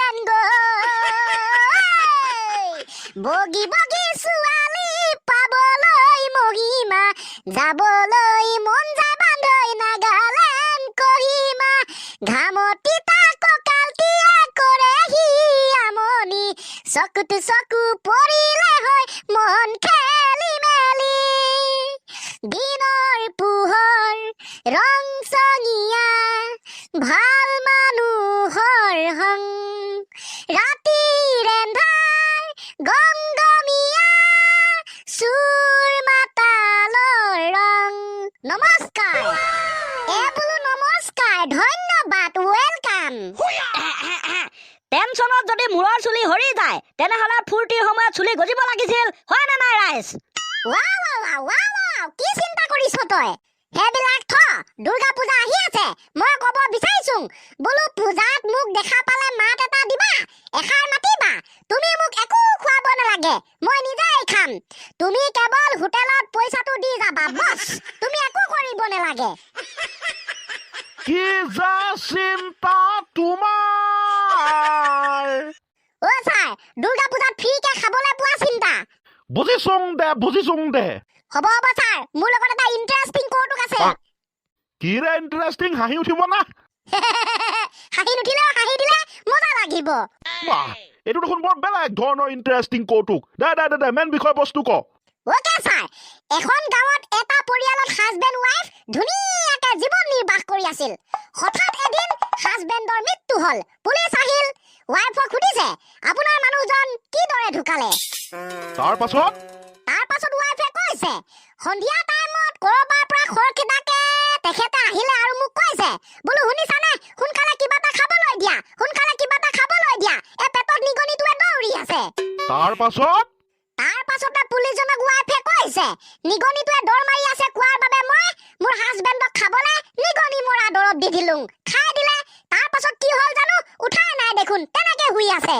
গান বগী বগী ছোৱালী পাবলৈ মহিমা যাবলৈ মন যায় বান্ধৈ নাগালেণ্ড কহিমা ঘামতি কঁকাল তিয়া কৰেহি আমনি চকুত চকু পৰিলে হয় মন খেলি মেলি দিনৰ পোহৰ ৰং চঙীয়া ভাল মানুহৰ হং ৰাতিৰ এন্ধাৰ গমগমীয়া সুৰ মাতালৰ ৰং নমস্কাৰ বোলো নমস্কাৰ ধন্যবাদ ৱেলকাম টেনচনত যদি মূৰৰ চুলি সৰি যায় তেনেহলে ফূৰ্তিৰ সময়ত চুলি গজিব লাগিছিল হয় নে নাই ৰাইজ কি চিন্তা কৰিছ তই সেইবিলাক থ দুৰ্গা পূজা আহি আছে মই কব বিচাৰিছো বোলো পূজাত মোক দেখা পালে মাত এটা দিবা এষাৰ মাতিবা তুমি মোক একো খুৱাব নালাগে মই নিজেই খাম তুমি কেৱল হোটেলত পইচাটো দি যাবা বছ তুমি একো কৰিব নালাগে কি যা চিন্তা তোমাৰ ছাৰ দুৰ্গা পূজাত ফ্ৰীকে খাবলৈ পোৱা চিন্তা বুজিছোং দে হ'ব ছাৰ মোৰ লগত এটা ইণ্টাৰেষ্টিং কৌতুক আছে কি ৰে ইণ্টাৰেষ্টিং হাঁহি উঠিব না হাঁহি নুঠিলেও হাঁহি দিলে মজা লাগিব বাহ এইটো দেখোন বৰ বেলেগ ধৰণৰ ইণ্টাৰেষ্টিং কৌতুক দে মেইন বিষয় বস্তু ক ওকে ছাৰ এখন গাঁৱত এটা পৰিয়ালত হাজবেণ্ড ৱাইফ ধুনীয়াকে জীৱন নিৰ্বাহ কৰি আছিল হঠাৎ এদিন হাজবেণ্ডৰ মৃত্যু হ'ল পুলিচ আহিল ৱাইফক সুধিছে আপোনাৰ মানুহজন কিদৰে ঢুকালে তাৰ পাছত ৱাইফে কৈছে সন্ধিয়া টাইমত কৰবাৰ পৰা খৰখেদাকে তেখেতে আহিলে আৰু মোক কৈছে বোলো শুনিছানে সোনকালে কিবা এটা খাবলৈ দিয়া এই পেটত নিগনিটোৱে দৌৰি আছে তাৰ পাছতে পুলিচজনক ৱাইফে কৈছে নিগনিটোৱে দৌৰ মাৰি আছে কোৱাৰ বাবে মই মোৰ হাজবেণ্ডক খাবলৈ নিগনি মৰা দৰৱ দি দিলো খাই দিলে তাৰ পাছত কি হ'ল জানো উঠাই নাই দেখোন তেনেকে শুই আছে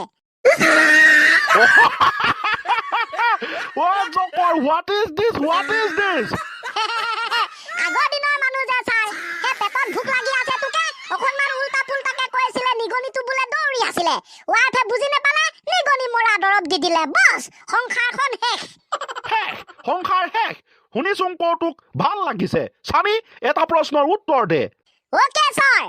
What is this? আগৰ দিনৰ মানুহ যে ছাৰ সেই পেটত ভোক লাগি আছে তোকে অকণমান উল্টা পুল্টাকে কৈছিলে নিগনিটো বোলে দৌৰি আছিলে ৱাইফে বুজি নাপালে নিগনি মৰা দৰৱ দি দিলে বছ সংসাৰখন শেষ শুনিছোং কৌতুক ভাল লাগিছে স্বামী এটা প্ৰশ্নৰ উত্তৰ দে ওকে ছাৰ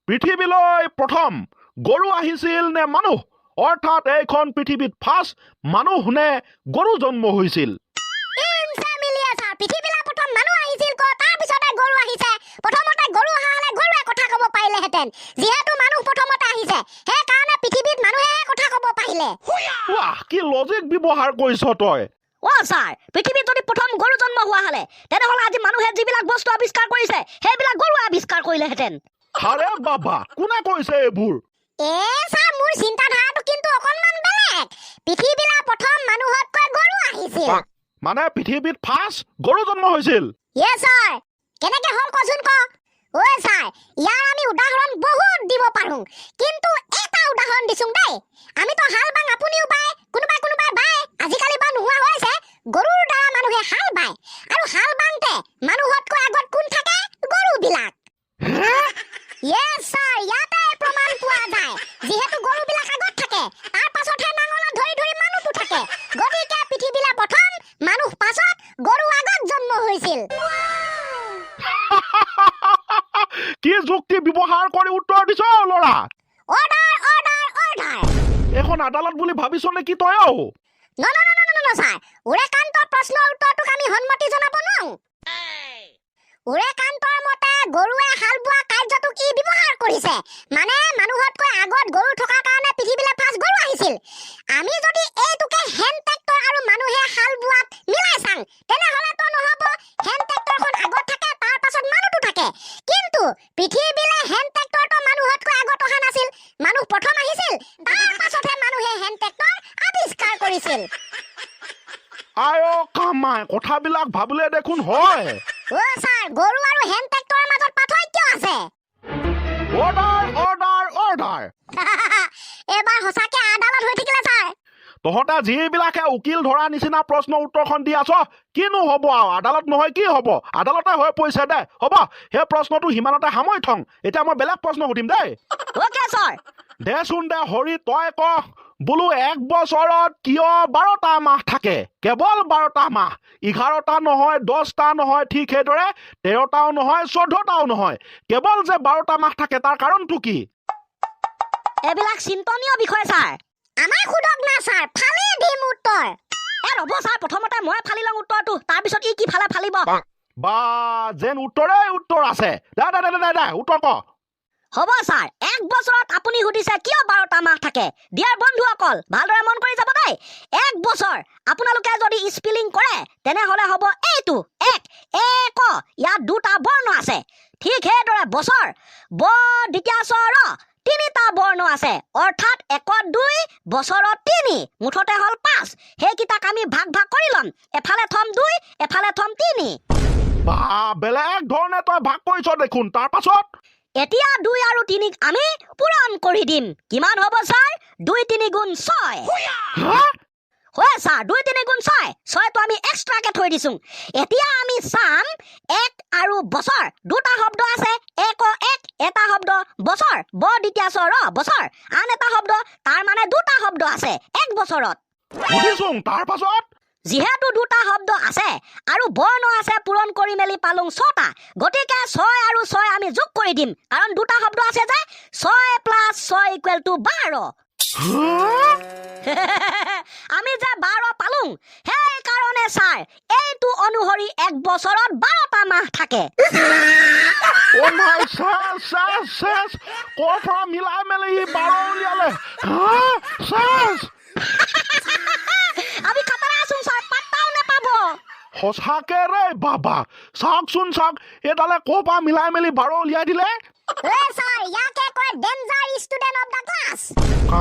পৃথিৱীলৈ প্ৰথম গৰু আহিছিল নে মানুহ অৰ্থাৎ এইখন পৃথিৱীত ফাৰ্ষ্ট মানুহ নে গৰু জন্ম হৈছিল পৃথিৱীলৈ প্ৰথম মানুহ আহিছিল তাৰ পিছতে গৰু আহিছে প্ৰথমতে গৰু অহা হলে গৰুৱে কথা ক'ব পাৰিলেহেঁতেন যিহেতু মানুহ প্ৰথমতে আহিছে সেইকাৰণে পৃথিৱীত মানুহেহে কথা ক'ব পাৰিলে কি লজিক ব্যৱহাৰ কৰিছ তই ছাৰ পৃথিৱীত যদি প্ৰথম গৰু জন্ম হোৱা হলে তেনেহলে আজি মানুহে যিবিলাক বস্তু আৱিষ্কাৰ কৰিছে সেইবিলাক গৰুৱে আৱিষ্কাৰ কৰিলেহেঁতেন আৰে বাবা কোনে কৈছে এইবোৰ ছাৰ মোৰ চিন্তাধাৰাটো কিন্তু অকণমান বেলেগ পৃথিৱীলৈ প্ৰথম মানুহতকৈ গৰু আহিছিল মানে পৃথিৱীত ফাৰ্ষ্ট গৰু জন্ম হৈছিল ছাৰ কেনেকে হ'ল কচোন ছাৰ ইয়াৰ আমি উদাহৰণ বহুত দিব পাৰো কিন্তু এটা উদাহৰণ দিছো দেই আমিতো হাল বাং আপুনিও বাই কোনোবাই বাই আজিকালি বা নোহোৱা হৈছে গৰুৰ দ্বাৰা মানুহে হাল বায় আৰু হাল বাংতে মানুহতকৈ আগত কোন থাকে গৰুবিলাক ছাৰ ইয়াতে প্ৰমাণ পোৱা যায় যিহেতু গৰুবিলাক আগত থাকে তাৰ পাছতহে নাঙলত ধৰি মানুহটো থাকে গতিকে পৃথিৱীলৈ প্ৰথম মানুহ পাছত গৰু আগত জন্ম হৈছিল কি যুক্তি ব্যৱহাৰ কৰি উত্তৰ দিছ ল'ৰা অৰ্ডাৰ এখন আদালত বুলি ভাবিছ নেকি তই ছাৰ উৰেকান্তৰ প্ৰশ্নৰ উত্তৰটোক আমি সন্মতি জনাব নোৱাৰো উৰেকান্তৰ মতে গৰুৱে হাল বোৱা কাৰ্যটো কি ব্যৱহাৰ কৰিছে মানে মানুহতকৈ আগত গৰু থকাৰ কাৰণে পৃথিৱীলৈ ফাৰ্ষ্ট গৰু আহিছিল আমি যদি এইটোকে হেণ্ড ট্ৰেক্টৰ আৰু মানুহে হাল বোৱাত মিলাই চাং তেনেহ'লেতো নহ'ব হেণ্ড ট্ৰেক্টৰখন আগত থাকে তাৰ পাছত মানুহটো থাকে কিন্তু পৃথিৱীলৈ হেণ্ড ট্ৰেক্টৰটো মানুহতকৈ আগত অহা নাছিল মানুহ প্ৰথম আহিছিল তাৰ পাছতহে মানুহে হেণ্ড ট্ৰেক্টৰ আৱিষ্কাৰ কৰিছিল কথাবিলাক ভাবিলে দেখোন হয় ছাৰ গৰু আৰু হেণ্ড ট্ৰেক্টৰৰ মাজত পাৰ্থক্য আছে অৰ্ডাৰ এবাৰ সঁচাকে আদালত হৈ থাকিলে ছাৰ তহঁতে যিবিলাকে উকিল ধৰা নিচিনা প্ৰশ্ন উত্তৰখন দি আছ কিনো হ'ব আৰু আদালত নহয় কি হ'ব আদালতে হৈ পৰিছে দে হ'ব সেই প্ৰশ্নটো সিমানতে সামৰি থওঁ এতিয়া মই বেলেগ প্ৰশ্ন সুধিম দেই ওকে ছাৰ দেচোন দে হৰি তই ক বোলো এক বছৰত কিয় 12টা মাহ থাকে কেৱল 12টা মাহ 11টা নহয় 10টা নহয় ঠিক সেইদৰে 13টাও নহয় 14টাও নহয় কেৱল যে 12টা মাহ থাকে তাৰ কাৰণটো কি এইবিলাক চিন্তনীয় বিষয় ছাৰ আমাক সুধক না ছাৰ ফালি দিম উত্তৰ ৰ'ব ছাৰ প্ৰথমতে মই ফালি লওঁ উত্তৰটো তাৰপিছত ই কি ফালে ফালিব বা যেন উত্তৰেই উত্তৰ আছে দে দে দে দে উত্তৰ ক হ'ব ছাৰ এক বছৰত আপুনি সুধিছে কিয় 12টা মাহ থাকে ডিয়াৰ বন্ধুসকল ভালদৰে মন কৰি যাব দেই এক বছৰ আপোনালোকে যদি স্পেলিং কৰে তেনেহ'লে হ'ব এইটো এক ইয়াত দুটা বৰ্ণ আছে ঠিক সেইদৰে বছৰ ব দ্বিতীয় স্বৰ তিনিটা বৰ্ণ আছে অৰ্থাৎ 1 2 বছৰত 3 মুঠতে হ'ল 5 সেইকেইটাক আমি ভাগ ভাগ কৰি ল'ম এফালে থম 2 এফালে থম 3 বা বেলেগ ধৰণে তই ভাগ কৰিছ দেখোন তাৰ পাছত এতিয়া 2 আৰু 3ক আমি পূৰণ কৰি দিম কিমান হ'ব ছাৰ 2 3 গুণ 6 হয় ছাৰ 2 3 গুণ 6 6টো আমি এক্সট্ৰাকে থৈ দিছো এতিয়া আমি চাম এক আৰু বছৰ দুটা শব্দ আছে এক এটা শব্দ বছৰ ব দ্বিতীয় স্বৰ বছৰ আন এটা শব্দ তাৰ মানে দুটা শব্দ আছে এক বছৰত বুজিছো তাৰ পাছত যিহেতু দুটা শব্দ আছে আৰু বৰ্ণ আছে পূৰণ কৰি মেলি পালোঁ 6টা গতিকে 6 আৰু 6 আমি যোগ কৰি দিম কাৰণ দুটা শব্দ আছে যে 6 + 6 = 12 আমি যে 12 পালোঁ সেই কাৰণে ছাৰ এইটো অনুসৰি এক বছৰত 12টা মাহ থাকে ও মাই শেষ ক'ৰ পৰা মিলাই মেলি 12 উলিয়ালে শেষ আমি খাতাৰা আছো ছাৰ পাত্তাও নাপাব সঁচাকে ৰে বাবা চাওকচোন চাওক এডালে ক'ৰ পৰা মিলাই মেলি 12 উলিয়াই দিলে ছাৰ ইয়াকে কয় danger student of the class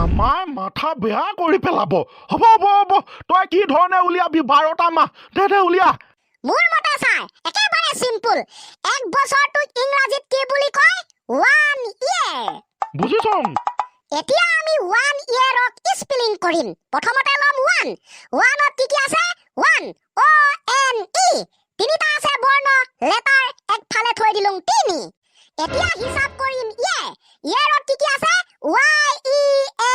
আমাৰ মাথা বেয়া কৰি পেলাব হ'ব হ'ব হ'ব তই কি ধৰণে উলিয়াবি 12টা মাহ দে উলিয়া মোৰ মতে ছাৰ একেবাৰে চিম্পুল এক বছৰটোক ইংৰাজীত কি বুলি কয় 1 year বুজিছো এতিয়া আমি 1 yearক স্পেলিং কৰিম প্ৰথমতে ল'ম 1 1ত কি আছে 1 O N E তিনিটা আছে বৰ্ণ লেটাৰ একফালে থৈ দিলুং 3 এতিয়া হিচাপ কৰিম ইয়াৰত কি আছে Y E A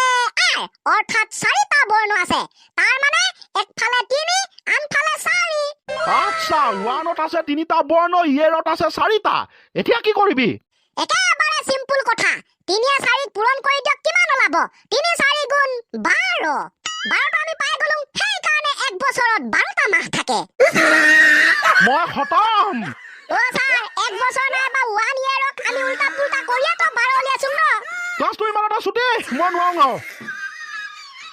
R অৰ্থাৎ 4টা বৰ্ণ আছে তাৰ মানে একফালে 3 আনফালে 4 আচ্ছা 1ত আছে 3টা বৰ্ণ ইয়েৰত আছে 4টা এতিয়া কি কৰিবি একেবাৰে চিম্পুল কথা 3 4ক পূৰণ কৰি দিয়ক কিমান ওলাব 3 4 গুণ 12 12টা আমি পাই গলুং সেই কাৰণে এক বছৰত 12টা মাহ থাকে মই খতম ও ছাৰ এক বছৰ নাই বা 1 yearক আমি উল্টা পুল্টা কৰিয়া তো 12 উলিয়াছুং ন ক্লাছটো ইমানটা ছুটি মই নোৱাৰো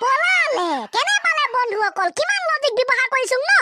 পলালে কেনে পালে বন্ধুসকল কিমান লজিক ব্যৱহাৰ কৰিছুং ন